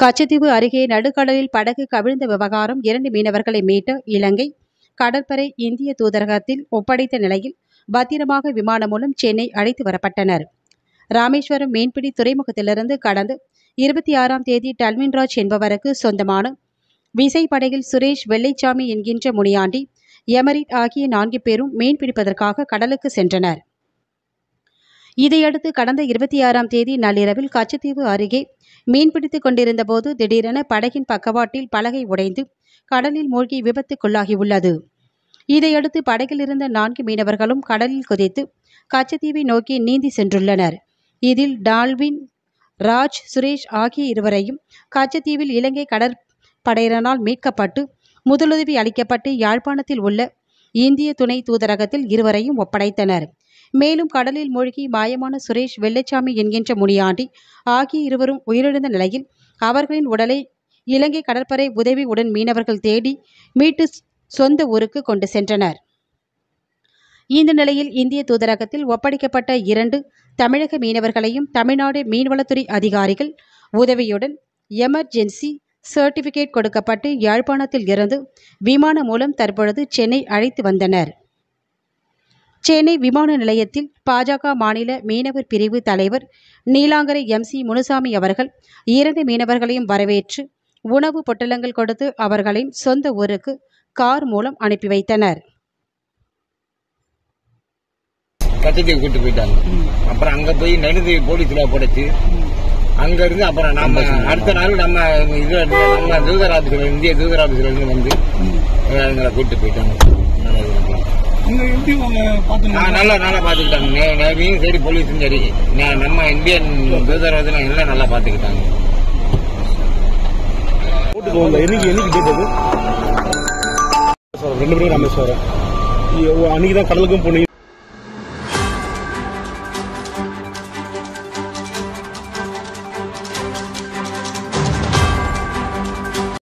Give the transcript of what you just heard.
கச்சத்தீவு அருகே நடுக்கடலில் படகு கவிழ்ந்த விவகாரம் 2 மீனவர்களை மீட்ட இலங்கை கடற்படை இந்திய தூதரகத்தில் ஒப்படைத்த நிலையில் பத்திரமாக விமானம் மூலம் சென்னை அழைத்து வரப்பட்டனர். ராமேஸ்வரம் மீன்பிடி துறைமுகத்திலிருந்து கடந்த 26ஆம் தேதி டல்வின்ராஜ் என்பவருக்கு சொந்தமான விசைப்படகில் சுரேஷ், வெள்ளைச்சாமி என்கின்ற முனியாண்டி, எமரிட் ஆகிய 4 பேரும் மீன்பிடிப்பதற்காக கடலுக்கு சென்றனர். இதையடுத்து கடந்த 26ஆம் தேதி நள்ளிரவில் கச்சத்தீவு அருகே மீன்பிடித்துக் கொண்டிருந்தபோது திடீரென படகின் பக்கவாட்டில் பலகை உடைந்து கடலில் மூழ்கி விபத்துக்குள்ளாகியுள்ளது. இதையடுத்து படகில் இருந்த 4 மீனவர்களும் கடலில் குதித்து கச்சத்தீவை நோக்கி நீந்தி சென்றுள்ளனர். இதில் டால்வின் ராஜ், சுரேஷ் ஆகிய இருவரையும் கச்சத்தீவில் இலங்கை கடற்படையினரால் மீட்கப்பட்டு முதலுதவி அளிக்கப்பட்டு யாழ்ப்பாணத்தில் உள்ள இந்திய துணை தூதரகத்தில் இருவரையும் ஒப்படைத்தனர். மேலும் கடலில் மூழ்கி மாயமான சுரேஷ், வெள்ளைச்சாமி என்கின்ற முனியாண்டி ஆகிய இருவரும் உயிரிழந்த நிலையில் அவர்களின் உடலை இலங்கை கடற்படை உதவியுடன் மீனவர்கள் தேடி மீட்டு சொந்த ஊருக்கு கொண்டு சென்றனர். இந்த நிலையில் இந்திய தூதரகத்தில் ஒப்படைக்கப்பட்ட 2 தமிழக மீனவர்களையும் தமிழ்நாடு மீன்வளத்துறை அதிகாரிகள் உதவியுடன் எமர்ஜென்சி சர்டிபிகேட் கொடுக்கப்பட்டு யாழ்ப்பாணத்தில் இருந்து விமானம் மூலம் தற்பொழுது சென்னை அழைத்து வந்தனர். சென்னை விமான நிலையத்தில் பாஜக மாநில மீனவர் பிரிவு தலைவர் நீலாங்கரை MC முனுசாமி அவர்கள் 2 மீனவர்களையும் வரவேற்று உணவு பொட்டலங்கள் கொடுத்து அவர்களின் சொந்த ஊருக்கு கார் மூலம் அனுப்பி வைத்தனர். கச்சத்தீவு கூட்டு போயிட்டாங்க. அப்புறம் அங்க போய் நெடுந்தீவு போலீஸ்ல போடுச்சு. அங்க இருந்து அப்புறம் நம்ம அடுத்த நாள் நம்ம தூதர் ஆபீஸ்ல இந்திய தூதர் ஆபீஸ்ல இருந்து வந்து எங்களை கூட்டு போயிட்டாங்க. நல்லா பாத்துக்கிட்டாங்க. நேவியும் சரி, போலீஸும் சரி, நம்ம இந்தியன் தூதரகத்துல எல்லாம் நல்லா பாத்துக்கிட்டாங்க. ராமேஸ்வரம் அன்னைக்குதான் கடலுக்கும் போனீங்க.